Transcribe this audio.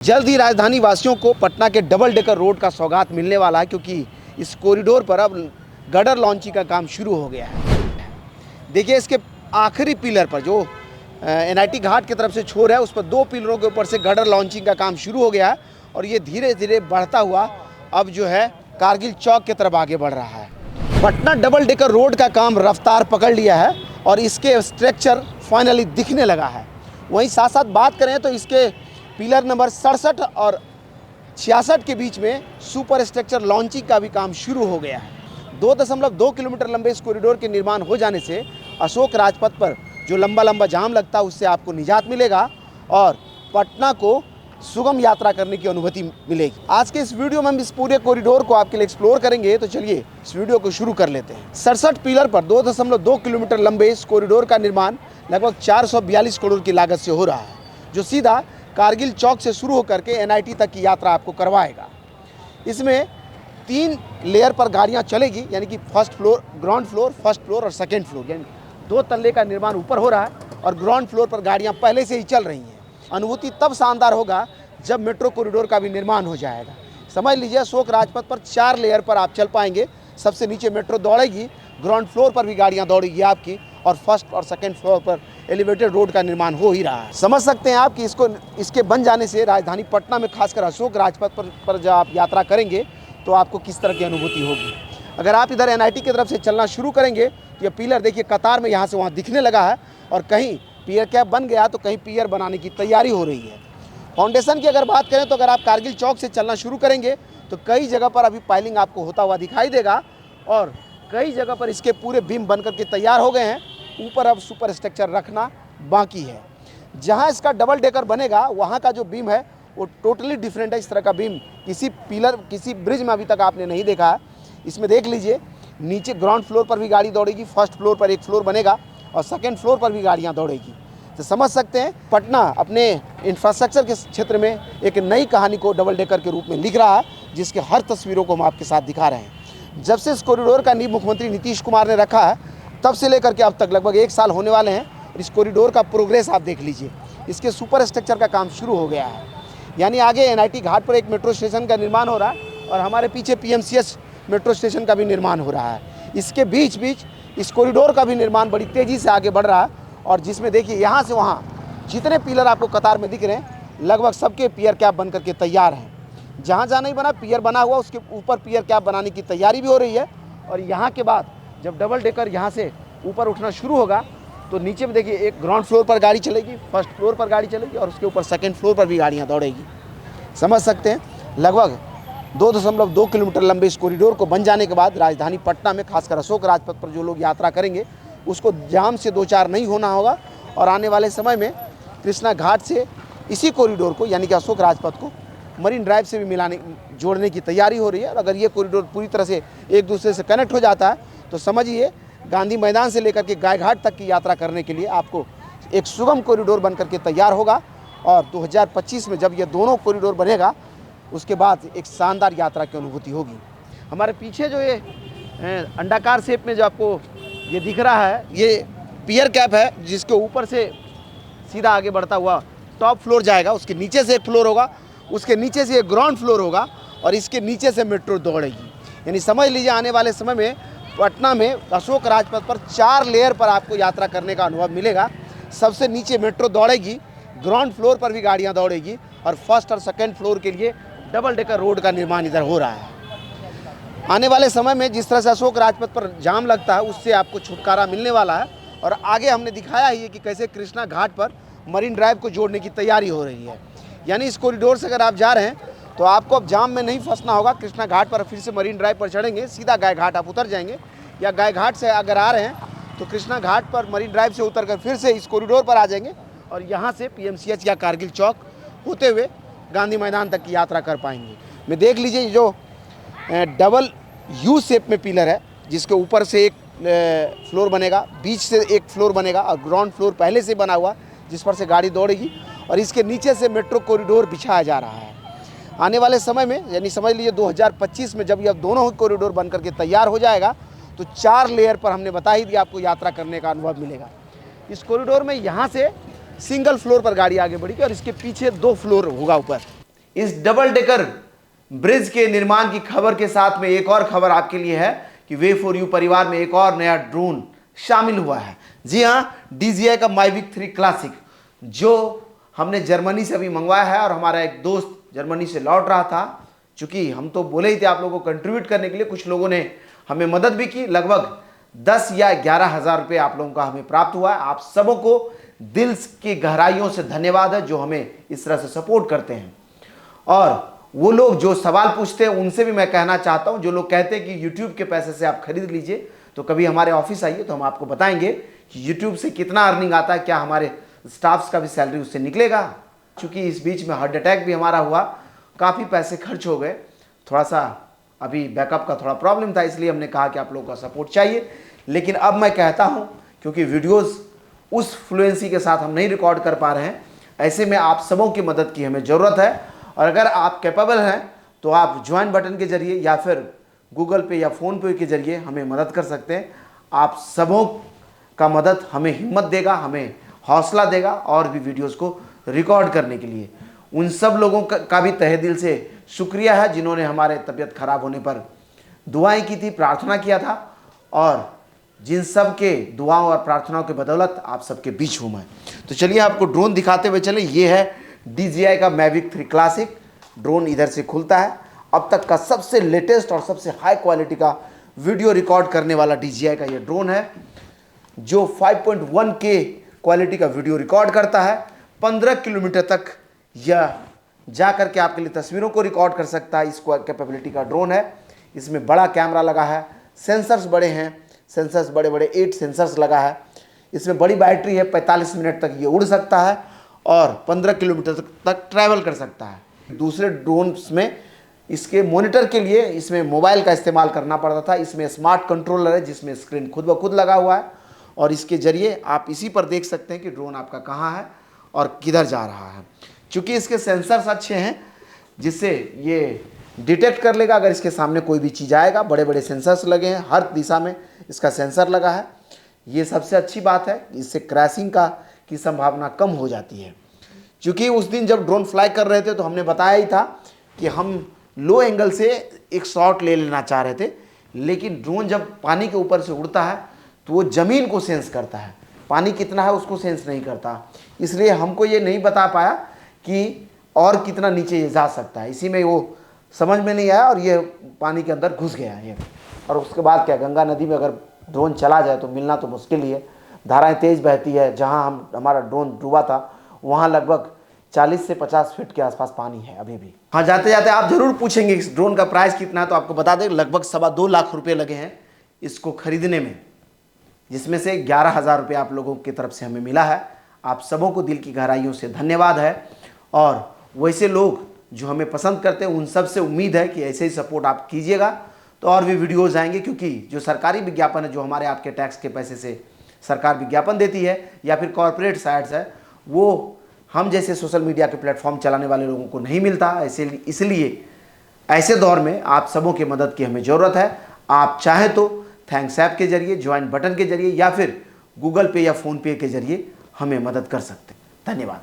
जल्द ही राजधानी वासियों को पटना के डबल डेकर रोड का सौगात मिलने वाला है, क्योंकि इस कॉरिडोर पर अब गडर लॉन्चिंग का काम शुरू हो गया है। देखिए, इसके आखिरी पिलर पर जो एनआईटी घाट की तरफ से छोर है, उस पर 2 पिलरों के ऊपर से गडर लॉन्चिंग का काम शुरू हो गया है और ये धीरे धीरे बढ़ता हुआ अब जो है कारगिल चौक की तरफ आगे बढ़ रहा है। पटना डबल डेकर रोड का काम रफ्तार पकड़ लिया है और इसके स्ट्रक्चर फाइनली दिखने लगा है। वहीं साथ साथ बात करें तो इसके पिलर नंबर 67 और 66 के बीच में सुपर स्ट्रक्चर लॉन्चिंग का भी काम शुरू हो गया है। 2.2 किलोमीटर लंबे इस कॉरिडोर के निर्माण हो जाने से अशोक राजपथ पर जो लंबा जाम लगता है उससे आपको निजात मिलेगा और पटना को सुगम यात्रा करने की अनुभूति मिलेगी। आज के इस वीडियो में हम इस पूरे कॉरिडोर को आपके लिए एक्सप्लोर करेंगे, तो चलिए इस वीडियो को शुरू कर लेते हैं। 67 पिलर पर 2.2 किलोमीटर लंबे इस कॉरिडोर का निर्माण लगभग 442 करोड़ की लागत से हो रहा है, जो सीधा कारगिल चौक से शुरू होकर के एनआईटी तक की यात्रा आपको करवाएगा। इसमें 3 लेयर पर गाड़ियां चलेगी, यानी कि first floor, ground floor, first floor और सेकेंड फ्लोर, यानी 2 तल्ले का निर्माण ऊपर हो रहा है और ग्राउंड फ्लोर पर गाड़ियां पहले से ही चल रही हैं। अनुभूति तब शानदार होगा जब मेट्रो कॉरिडोर का भी निर्माण हो जाएगा। समझ लीजिए, अशोक राजपथ पर 4 लेयर पर आप चल पाएंगे। सबसे नीचे मेट्रो दौड़ेगी, ग्राउंड फ्लोर पर भी गाड़ियां दौड़ेगी आपकी, और फर्स्ट और सेकंड फ्लोर पर एलिवेटेड रोड का निर्माण हो ही रहा है। समझ सकते हैं आप कि इसके बन जाने से राजधानी पटना में खासकर अशोक राजपथ पर जब आप यात्रा करेंगे तो आपको किस तरह की अनुभूति होगी। अगर आप इधर एनआईटी की तरफ से चलना शुरू करेंगे तो ये पिलर देखिए कतार में यहाँ से वहाँ दिखने लगा है और कहीं पियर कैप बन गया तो कहीं पियर बनाने की तैयारी हो रही है। फाउंडेशन की अगर बात करें तो अगर आप कारगिल चौक से चलना शुरू करेंगे तो कई जगह पर अभी पाइलिंग आपको होता हुआ दिखाई देगा और कई जगह पर इसके पूरे बीम बनकर के तैयार हो गए हैं। ऊपर अब सुपर स्ट्रक्चर रखना बाकी है। जहां इसका डबल डेकर बनेगा वहां का जो बीम है वो टोटली डिफरेंट है। इस तरह का बीम किसी ब्रिज में अभी तक आपने नहीं देखा है। इसमें देख लीजिए, नीचे ग्राउंड फ्लोर पर भी गाड़ी दौड़ेगी, फर्स्ट फ्लोर पर एक फ्लोर बनेगा और सेकेंड फ्लोर पर भी गाड़ियाँ दौड़ेगी। तो समझ सकते हैं पटना अपने इंफ्रास्ट्रक्चर के क्षेत्र में एक नई कहानी को डबल डेकर के रूप में लिख रहा है, जिसके हर तस्वीरों को हम आपके साथ दिखा रहे हैं। जब से इस कॉरिडोर का नींव मुख्यमंत्री नीतीश कुमार ने रखा है तब से लेकर के अब तक लगभग 1 साल होने वाले हैं। इस कॉरिडोर का प्रोग्रेस आप देख लीजिए। इसके सुपर स्ट्रक्चर का काम शुरू हो गया है, यानी आगे एनआईटी घाट पर एक मेट्रो स्टेशन का निर्माण हो रहा है और हमारे पीछे पीएमसीएच मेट्रो स्टेशन का भी निर्माण हो रहा है। इसके बीच इस कॉरिडोर का भी निर्माण बड़ी तेज़ी से आगे बढ़ रहा है और जिसमें देखिए यहाँ से वहाँ जितने पिलर आपको कतार में दिख रहे हैं लगभग सबके पियर कैप बन करके तैयार हैं। जहाँ जहाँ नहीं बना पियर बना हुआ उसके ऊपर पियर कैप बनाने की तैयारी भी हो रही है। और यहाँ के बाद जब डबल डेकर यहाँ से ऊपर उठना शुरू होगा तो नीचे में देखिए एक ग्राउंड फ्लोर पर गाड़ी चलेगी, फर्स्ट फ्लोर पर गाड़ी चलेगी और उसके ऊपर सेकंड फ्लोर पर भी गाड़ियाँ दौड़ेगी। समझ सकते हैं, लगभग 2.2 किलोमीटर लंबे इस कॉरिडोर को बन जाने के बाद राजधानी पटना में खासकर अशोक राजपथ पर जो लोग यात्रा करेंगे उसको जाम से 2-4 नहीं होना होगा और आने वाले समय में कृष्णा घाट से इसी कॉरिडोर को यानी कि अशोक राजपथ को मरीन ड्राइव से भी जोड़ने की तैयारी हो रही है। और अगर ये कॉरिडोर पूरी तरह से एक दूसरे से कनेक्ट हो जाता है तो समझिए गांधी मैदान से लेकर के गायघाट तक की यात्रा करने के लिए आपको एक सुगम कॉरिडोर बनकर के तैयार होगा। और 2025 में जब ये दोनों कॉरिडोर बनेगा उसके बाद एक शानदार यात्रा की अनुभूति होगी। हमारे पीछे जो ये अंडाकार शेप में जो आपको ये दिख रहा है ये पियर कैप है, जिसके ऊपर से सीधा आगे बढ़ता हुआ टॉप फ्लोर जाएगा। उसके नीचे से एक फ्लोर होगा, उसके नीचे से एक ग्राउंड फ्लोर होगा और इसके नीचे से मेट्रो दौड़ेगी। यानी समझ लीजिए आने वाले समय में पटना में अशोक राजपथ पर 4 लेयर पर आपको यात्रा करने का अनुभव मिलेगा। सबसे नीचे मेट्रो दौड़ेगी, ग्राउंड फ्लोर पर भी गाड़ियां दौड़ेगी और फर्स्ट और सेकंड फ्लोर के लिए डबल डेकर रोड का निर्माण इधर हो रहा है। आने वाले समय में जिस तरह से अशोक राजपथ पर जाम लगता है उससे आपको छुटकारा मिलने वाला है। और आगे हमने दिखाया ही है कि कैसे कृष्णा घाट पर मरीन ड्राइव को जोड़ने की तैयारी हो रही है। यानी इस कॉरिडोर से अगर आप जा रहे हैं तो आपको अब जाम में नहीं फंसना होगा। कृष्णा घाट पर फिर से मरीन ड्राइव पर चढ़ेंगे, सीधा गायघाट आप उतर जाएंगे, या गायघाट से अगर आ रहे हैं तो कृष्णा घाट पर मरीन ड्राइव से उतर कर फिर से इस कॉरिडोर पर आ जाएंगे और यहाँ से पीएमसीएच या कारगिल चौक होते हुए गांधी मैदान तक की यात्रा कर पाएंगे। मैं देख लीजिए जो डबल यू शेप में पिलर है, जिसके ऊपर से एक फ्लोर बनेगा, बीच से एक फ्लोर बनेगा और ग्राउंड फ्लोर पहले से बना हुआ जिस पर से गाड़ी दौड़ेगी और इसके नीचे से मेट्रो कॉरिडोर बिछाया जा रहा है। आने वाले समय में यानी समझ लीजिए 2025 में जब ये दोनों ही कॉरिडोर बन करके तैयार हो जाएगा तो 4 लेयर पर हमने बता ही दिया आपको यात्रा करने का अनुभव मिलेगा। इस कॉरिडोर में यहाँ से सिंगल फ्लोर पर गाड़ी आगे बढ़ेगी और इसके पीछे 2 फ्लोर होगा ऊपर। इस डबल डेकर ब्रिज के निर्माण की खबर के साथ में एक और खबर आपके लिए है कि वे फॉर यू परिवार में एक और नया ड्रोन शामिल हुआ है। जी हाँ, DJI का माइविक 3 क्लासिक जो हमने जर्मनी से अभी मंगवाया है और हमारा एक दोस्त जर्मनी से लौट रहा था। चूंकि हम तो बोले ही थे आप लोगों को कंट्रीब्यूट करने के लिए, कुछ लोगों ने हमें मदद भी की। लगभग 10 या 11 हज़ार रुपये आप लोगों का हमें प्राप्त हुआ है। आप सबों को दिल की गहराइयों से धन्यवाद है जो हमें इस तरह से सपोर्ट करते हैं। और वो लोग जो सवाल पूछते हैं उनसे भी मैं कहना चाहता हूं, जो लोग कहते हैं कि YouTube के पैसे से आप खरीद लीजिए, तो कभी हमारे ऑफिस आइए तो हम आपको बताएंगे कि YouTube से कितना अर्निंग आता है, क्या हमारे स्टाफ्स का भी सैलरी उससे निकलेगा। क्योंकि इस बीच में हार्ट अटैक भी हमारा हुआ, काफ़ी पैसे खर्च हो गए, थोड़ा सा अभी बैकअप का थोड़ा प्रॉब्लम था, इसलिए हमने कहा कि आप लोगों का सपोर्ट चाहिए। लेकिन अब मैं कहता हूं, क्योंकि वीडियोस उस फ्लुएंसी के साथ हम नहीं रिकॉर्ड कर पा रहे हैं, ऐसे में आप सबों की मदद की हमें ज़रूरत है। और अगर आप कैपेबल हैं तो आप ज्वाइन बटन के जरिए या फिर गूगल पे या फ़ोन पे के जरिए हमें मदद कर सकते हैं। आप सबों का मदद हमें हिम्मत देगा, हमें हौसला देगा और भी वीडियोस को रिकॉर्ड करने के लिए। उन सब लोगों का भी तहे दिल से शुक्रिया है जिन्होंने हमारे तबीयत खराब होने पर दुआएं की थी, प्रार्थना किया था, और जिन सब के दुआओं और प्रार्थनाओं के बदौलत आप सबके बीच हूँ मैं। तो चलिए आपको ड्रोन दिखाते हुए चले। ये है DJI का मैविक 3 क्लासिक ड्रोन। इधर से खुलता है। अब तक का सबसे लेटेस्ट और सबसे हाई क्वालिटी का वीडियो रिकॉर्ड करने वाला DJI का ये ड्रोन है जो 5.1K क्वालिटी का वीडियो रिकॉर्ड करता है। 15 किलोमीटर तक यह जा करके आपके लिए तस्वीरों को रिकॉर्ड कर सकता है। इस कैपेबिलिटी का ड्रोन है। इसमें बड़ा कैमरा लगा है, सेंसर्स बड़े हैं, सेंसर्स बड़े बड़े 8 सेंसर्स लगा है। इसमें बड़ी बैटरी है, 45 मिनट तक ये उड़ सकता है और 15 किलोमीटर तक ट्रैवल कर सकता है। दूसरे ड्रोन्स में इसके मॉनिटर के लिए इसमें मोबाइल का इस्तेमाल करना पड़ता था। इसमें स्मार्ट कंट्रोलर है जिसमें स्क्रीन खुद ब खुद लगा हुआ है और इसके ज़रिए आप इसी पर देख सकते हैं कि ड्रोन आपका कहाँ है और किधर जा रहा है। चूँकि इसके सेंसर्स अच्छे हैं जिससे ये डिटेक्ट कर लेगा अगर इसके सामने कोई भी चीज़ आएगा। बड़े बड़े सेंसर्स लगे हैं, हर दिशा में इसका सेंसर लगा है। ये सबसे अच्छी बात है, इससे क्रैशिंग की संभावना कम हो जाती है। क्योंकि उस दिन जब ड्रोन फ्लाई कर रहे थे तो हमने बताया ही था कि हम लो एंगल से एक शॉट ले लेना चाह रहे थे, लेकिन ड्रोन जब पानी के ऊपर से उड़ता है तो वो ज़मीन को सेंस करता है, पानी कितना है उसको सेंस नहीं करता। इसलिए हमको ये नहीं बता पाया कि और कितना नीचे ये जा सकता है। इसी में वो समझ में नहीं आया और ये पानी के अंदर घुस गया ये। और उसके बाद क्या, गंगा नदी में अगर ड्रोन चला जाए तो मिलना तो मुश्किल ही है। धाराएं तेज़ बहती है। जहां हमारा ड्रोन डूबा था वहां लगभग 40 से 50 फीट के आसपास पानी है अभी भी। हाँ, जाते जाते आप ज़रूर पूछेंगे इस ड्रोन का प्राइस कितना है, तो आपको बता दें लगभग 2.25 लाख रुपये लगे हैं इसको खरीदने में, जिसमें से 11,000 रुपये आप लोगों की तरफ से हमें मिला है। आप सबों को दिल की गहराइयों से धन्यवाद है। और वैसे लोग जो हमें पसंद करते हैं उन सब से उम्मीद है कि ऐसे ही सपोर्ट आप कीजिएगा तो और भी वीडियोज़ आएंगे। क्योंकि जो सरकारी विज्ञापन है, जो हमारे आपके टैक्स के पैसे से सरकार विज्ञापन देती है या फिर कॉरपोरेट साइट्स है, वो हम जैसे सोशल मीडिया के प्लेटफॉर्म चलाने वाले लोगों को नहीं मिलता। इसलिए ऐसे दौर में आप सबों की मदद की हमें ज़रूरत है। आप चाहें तो थैंक्स ऐप के जरिए, ज्वाइन बटन के जरिए या फिर गूगल पे या फ़ोन पे के जरिए हमें मदद कर सकते हैं। धन्यवाद।